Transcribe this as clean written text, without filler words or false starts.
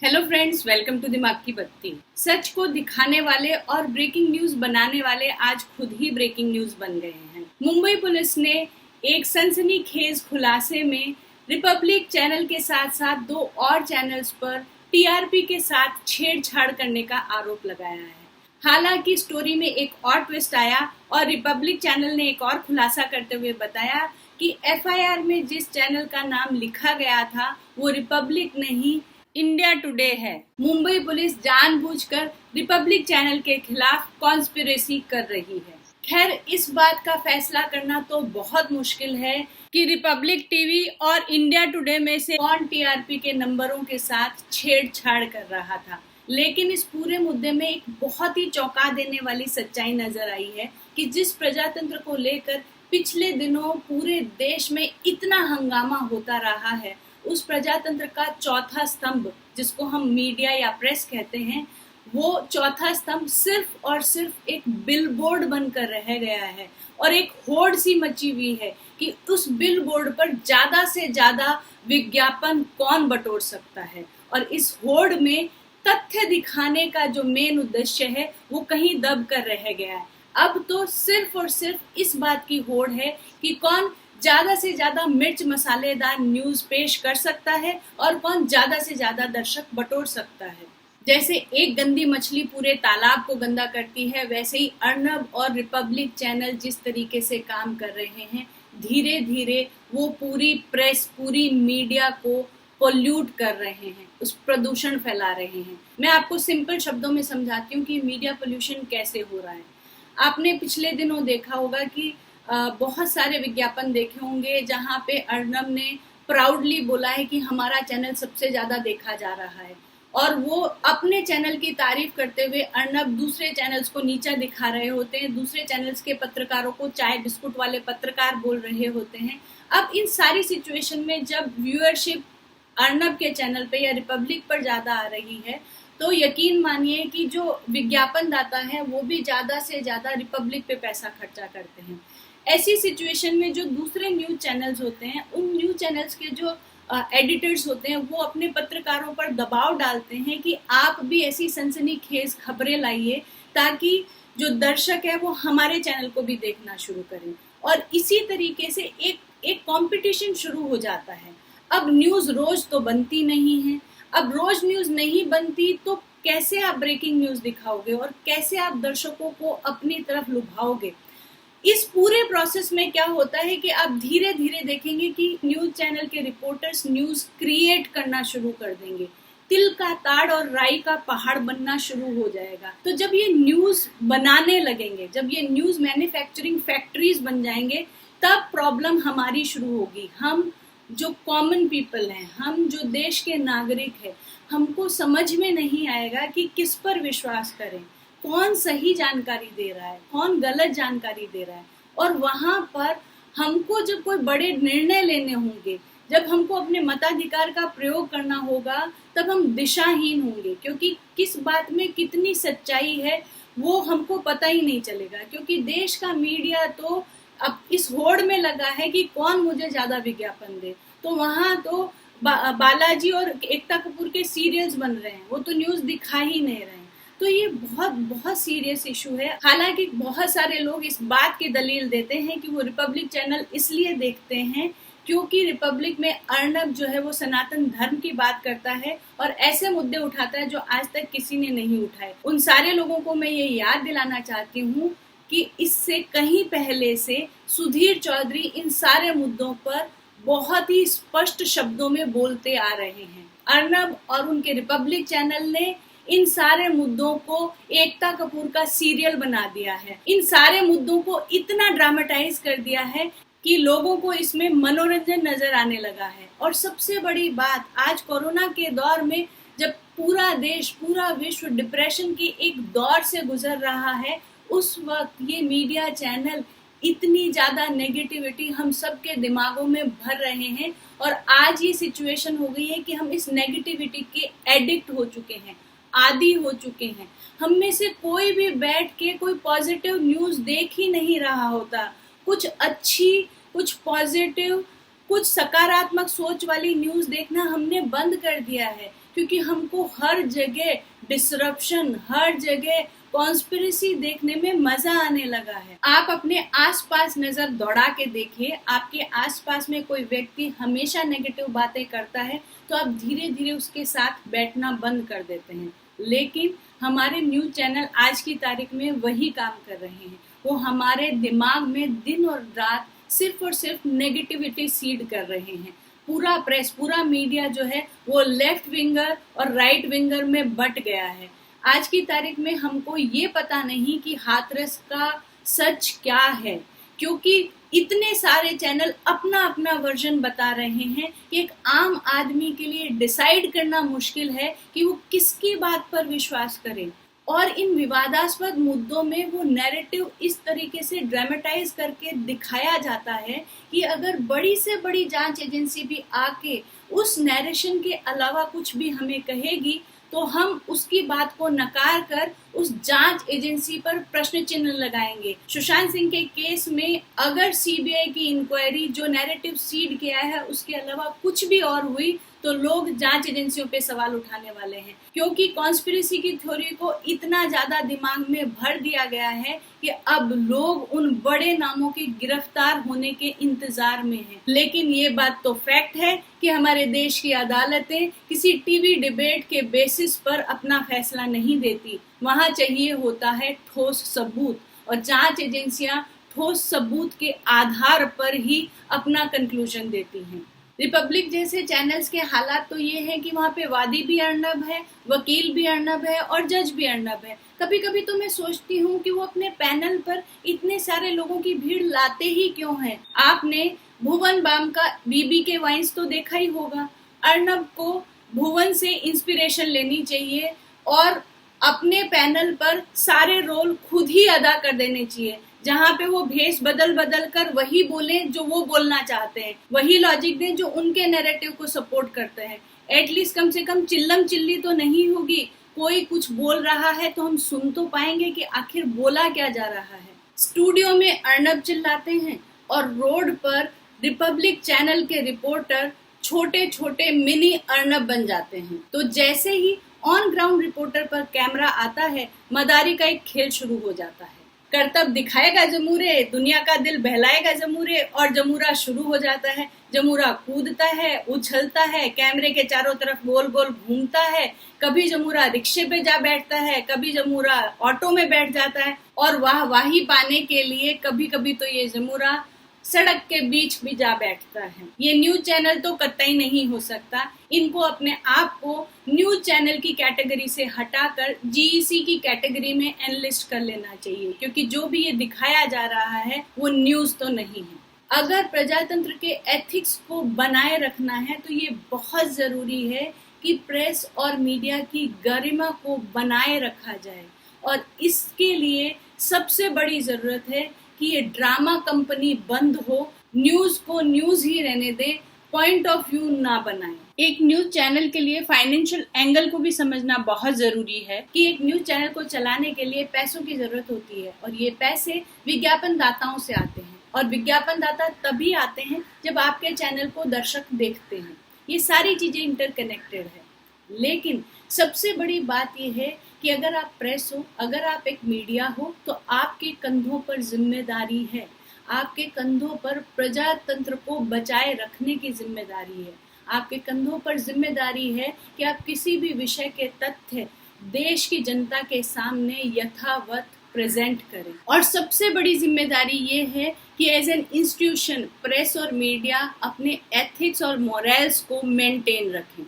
Hello friends, welcome to दिमाग की बत्ती। सच को दिखाने वाले और ब्रेकिंग न्यूज बनाने वाले आज खुद ही ब्रेकिंग न्यूज बन गए हैं। मुंबई पुलिस ने एक सनसनीखेज खुलासे में रिपब्लिक चैनल के साथ साथ दो और चैनल्स पर टीआरपी के साथ छेड़छाड़ करने का आरोप लगाया है। हालांकि स्टोरी में एक और ट्विस्ट आया और रिपब्लिक चैनल ने एक और खुलासा करते हुए बताया कि एफआईआर में जिस चैनल का नाम लिखा गया था वो रिपब्लिक नहीं, इंडिया टुडे है। मुंबई पुलिस जानबूझकर रिपब्लिक चैनल के खिलाफ कॉन्स्पिरेसी कर रही है। खैर, इस बात का फैसला करना तो बहुत मुश्किल है कि रिपब्लिक टीवी और इंडिया टुडे में से कौन टीआरपी के नंबरों के साथ छेड़छाड़ कर रहा था। लेकिन इस पूरे मुद्दे में एक बहुत ही चौंका देने वाली सच्चाई नजर आई है कि जिस प्रजातंत्र को लेकर पिछले दिनों पूरे देश में इतना हंगामा होता रहा है, उस प्रजातंत्र का चौथा स्तंभ, जिसको हम मीडिया या प्रेस कहते हैं, वो चौथा स्तंभ सिर्फ और सिर्फ एक बिलबोर्ड बनकर रह गया है। और एक होड़ सी मची हुई है कि उस बिलबोर्ड पर ज्यादा से ज्यादा विज्ञापन कौन बटोर सकता है। और इस होड़ में तथ्य दिखाने का जो मेन उद्देश्य है वो कहीं दब कर रह गया है। अब तो सिर्फ और सिर्फ इस बात की होड़ है कि कौन ज्यादा से ज्यादा मिर्च मसालेदार न्यूज पेश कर सकता है और कौन ज्यादा से ज्यादा दर्शक बटोर सकता है। जैसे एक गंदी मछली पूरे तालाब को गंदा करती है, वैसे ही अर्नब और रिपब्लिक चैनल जिस तरीके से काम कर रहे हैं, धीरे धीरे वो पूरी प्रेस, पूरी मीडिया को पोल्यूट कर रहे हैं, उस प्रदूषण फैला रहे हैं। मैं आपको सिंपल शब्दों में समझाती हूँ कि मीडिया पोल्यूशन कैसे हो रहा है। आपने पिछले दिनों देखा होगा कि बहुत सारे विज्ञापन देखे होंगे जहाँ पे अर्नब ने प्राउडली बोला है कि हमारा चैनल सबसे ज्यादा देखा जा रहा है, और वो अपने चैनल की तारीफ करते हुए अर्नब दूसरे चैनल्स को नीचा दिखा रहे होते हैं, दूसरे चैनल्स के पत्रकारों को चाय बिस्कुट वाले पत्रकार बोल रहे होते हैं। अब इन सारी सिचुएशन में जब व्यूअरशिप अर्नब के चैनल पे या रिपब्लिक पर ज्यादा आ रही है, तो यकीन मानिए कि जो विज्ञापन दाता है वो भी ज्यादा से ज्यादा रिपब्लिक पे पैसा खर्चा करते हैं। ऐसी सिचुएशन में जो दूसरे न्यूज चैनल्स होते हैं, उन न्यूज चैनल्स के जो एडिटर्स होते हैं, वो अपने पत्रकारों पर दबाव डालते हैं कि आप भी ऐसी सनसनीखेज खबरें लाइए ताकि जो दर्शक है वो हमारे चैनल को भी देखना शुरू करें। और इसी तरीके से एक कंपटीशन शुरू हो जाता है। अब न्यूज रोज तो बनती नहीं है, अब रोज न्यूज नहीं बनती तो कैसे आप ब्रेकिंग न्यूज दिखाओगे और कैसे आप दर्शकों को अपनी तरफ लुभाओगे। इस पूरे प्रोसेस में क्या होता है कि आप धीरे धीरे देखेंगे कि न्यूज चैनल के रिपोर्टर्स न्यूज क्रिएट करना शुरू कर देंगे, तिल का ताड़ और राई का पहाड़ बनना शुरू हो जाएगा। तो जब ये न्यूज बनाने लगेंगे, जब ये न्यूज मैन्युफैक्चरिंग फैक्ट्रीज बन जाएंगे, तब प्रॉब्लम हमारी शुरू होगी। हम जो कॉमन पीपल हैं, हम जो देश के नागरिक हैं, हमको समझ में नहीं आएगा कि किस पर विश्वास करें, कौन सही जानकारी दे रहा है, कौन गलत जानकारी दे रहा है। और वहां पर हमको जब कोई बड़े निर्णय लेने होंगे, जब हमको अपने मताधिकार का प्रयोग करना होगा, तब हम दिशाहीन होंगे, क्योंकि किस बात में कितनी सच्चाई है वो हमको पता ही नहीं चलेगा। क्योंकि देश का मीडिया तो अब इस होड़ में लगा है कि कौन मुझे ज्यादा विज्ञापन दे। तो वहां तो बालाजी और एकता कपूर के सीरियल्स बन रहे हैं, वो तो न्यूज दिखा ही नहीं रहे हैं। तो ये बहुत बहुत सीरियस इशू है। हालांकि बहुत सारे लोग इस बात की दलील देते हैं कि वो रिपब्लिक चैनल इसलिए देखते हैं क्योंकि रिपब्लिक में अर्नब जो है वो सनातन धर्म की बात करता है और ऐसे मुद्दे उठाता है जो आज तक किसी ने नहीं उठाए। उन सारे लोगों को मैं ये याद दिलाना चाहती हूँ कि इससे कहीं पहले से सुधीर चौधरी इन सारे मुद्दों पर बहुत ही स्पष्ट शब्दों में बोलते आ रहे हैं। अर्नब और उनके रिपब्लिक चैनल ने इन सारे मुद्दों को एकता कपूर का सीरियल बना दिया है, इन सारे मुद्दों को इतना ड्रामेटाइज कर दिया है कि लोगों को इसमें मनोरंजन नजर आने लगा है। और सबसे बड़ी बात, आज कोरोना के दौर में जब पूरा देश, पूरा विश्व डिप्रेशन के एक दौर से गुजर रहा है, उस वक्त ये मीडिया चैनल इतनी ज्यादा नेगेटिविटी हम सबके दिमागों में भर रहे हैं। और आज ये सिचुएशन हो गई है कि हम इस नेगेटिविटी के एडिक्ट हो चुके हैं, आदी हो चुके हैं। हम में से कोई भी बैठ के कोई पॉजिटिव न्यूज देख ही नहीं रहा होता। कुछ अच्छी, कुछ पॉजिटिव, कुछ सकारात्मक सोच वाली न्यूज देखना हमने बंद कर दिया है। क्योंकि हमको हर जगह डिसरप्शन, हर जगह कॉन्स्पिरेसी देखने में मजा आने लगा है। आप अपने आसपास नजर दौड़ा के देखिए, आपके आसपास में कोई व्यक्ति हमेशा नेगेटिव बातें करता है तो आप धीरे धीरे उसके साथ बैठना बंद कर देते हैं। लेकिन हमारे न्यूज चैनल आज की तारीख में वही काम कर रहे हैं। वो हमारे दिमाग में दिन और रात सिर्फ और सिर्फ नेगेटिविटी सीड कर रहे हैं। पूरा प्रेस, पूरा मीडिया जो है वो लेफ्ट विंगर और राइट विंगर में बट गया है। आज की तारीख में हमको ये पता नहीं कि हाथरस का सच क्या है, क्योंकि इतने सारे चैनल अपना अपना वर्जन बता रहे हैं कि एक आम आदमी के लिए डिसाइड करना मुश्किल है कि वो किसकी बात पर विश्वास करे। और इन विवादास्पद मुद्दों में वो नैरेटिव इस तरीके से ड्रामेटाइज करके दिखाया जाता है कि अगर बड़ी से बड़ी जांच एजेंसी भी आके उस नैरेशन के अलावा कुछ भी हमें कहेगी तो हम उसकी बात को नकार कर उस जांच एजेंसी पर प्रश्न चिन्ह लगाएंगे। सुशांत सिंह के केस में अगर सीबीआई की इंक्वायरी जो नैरेटिव सीड किया है उसके अलावा कुछ भी और हुई तो लोग जांच एजेंसियों पे सवाल उठाने वाले हैं, क्योंकि कॉन्स्पिरेसी की थ्योरी को इतना ज्यादा दिमाग में भर दिया गया है कि अब लोग उन बड़े नामों के गिरफ्तार होने के इंतजार में हैं। लेकिन ये बात तो फैक्ट है कि हमारे देश की अदालतें किसी टीवी डिबेट के बेसिस पर अपना फैसला नहीं देती। वहां चाहिए होता है ठोस सबूत, और जांच एजेंसियां ठोस सबूत के आधार पर ही अपना कंक्लूजन देती हैं। रिपब्लिक जैसे चैनल्स के हालात तो ये है कि वहाँ पे वादी भी अर्नब है, वकील भी अर्नब है और जज भी अर्नब है। कभी कभी तो मैं सोचती हूँ कि वो अपने पैनल पर इतने सारे लोगों की भीड़ लाते ही क्यों हैं। आपने भुवन बाम का बीबी के वाइन्स तो देखा ही होगा। अर्नब को भुवन से इंस्पिरेशन लेनी चाहिए और अपने पैनल पर सारे रोल खुद ही अदा कर देने चाहिए, जहाँ पे वो भेष बदल बदल कर वही बोले जो वो बोलना चाहते हैं, वही लॉजिक दें जो उनके नैरेटिव को सपोर्ट करते हैं। एटलीस्ट कम से कम चिल्लम चिल्ली तो नहीं होगी। कोई कुछ बोल रहा है तो हम सुन तो पाएंगे कि आखिर बोला क्या जा रहा है। स्टूडियो में अर्नब चिल्लाते हैं और रोड पर रिपब्लिक चैनल के रिपोर्टर छोटे छोटे मिनी अर्नब बन जाते हैं। तो जैसे ही ऑन ग्राउंड रिपोर्टर पर कैमरा आता है, मदारी का एक खेल शुरू हो जाता है। करतब दिखाएगा जमूरे, दुनिया का दिल बहलाएगा जमूरे, और जमूरा शुरू हो जाता है। जमूरा कूदता है, उछलता है, कैमरे के चारों तरफ गोल गोल घूमता है। कभी जमूरा रिक्शे पे जा बैठता है, कभी जमूरा ऑटो में बैठ जाता है, और वाही पाने के लिए कभी कभी तो ये जमूरा सड़क के बीच भी जा बैठता है। ये न्यूज चैनल तो कतई नहीं हो सकता। इनको अपने आप को न्यूज चैनल की कैटेगरी से हटाकर जीईसी की कैटेगरी में एनलिस्ट कर लेना चाहिए, क्योंकि जो भी ये दिखाया जा रहा है वो न्यूज तो नहीं है। अगर प्रजातंत्र के एथिक्स को बनाए रखना है तो ये बहुत जरूरी है कि प्रेस और मीडिया की गरिमा को बनाए रखा जाए, और इसके लिए सबसे बड़ी जरूरत है कि ये ड्रामा कंपनी बंद हो, न्यूज को न्यूज ही रहने दे, पॉइंट ऑफ व्यू ना बनाए। एक न्यूज चैनल के लिए फाइनेंशियल एंगल को भी समझना बहुत जरूरी है कि एक न्यूज चैनल को चलाने के लिए पैसों की जरूरत होती है, और ये पैसे विज्ञापन दाताओं से आते हैं, और विज्ञापन दाता तभी आते हैं जब आपके चैनल को दर्शक देखते हैं। ये सारी चीजें इंटरकनेक्टेड है। लेकिन सबसे बड़ी बात यह है कि अगर आप प्रेस हो, अगर आप एक मीडिया हो, तो आपके कंधों पर जिम्मेदारी है। आपके कंधों पर प्रजातंत्र को बचाए रखने की जिम्मेदारी है। आपके कंधों पर जिम्मेदारी है कि आप किसी भी विषय के तथ्य देश की जनता के सामने यथावत प्रेजेंट करें। और सबसे बड़ी जिम्मेदारी ये है कि एज एन इंस्टीट्यूशन प्रेस और मीडिया अपने एथिक्स और मोरल्स को मेंटेन रखें।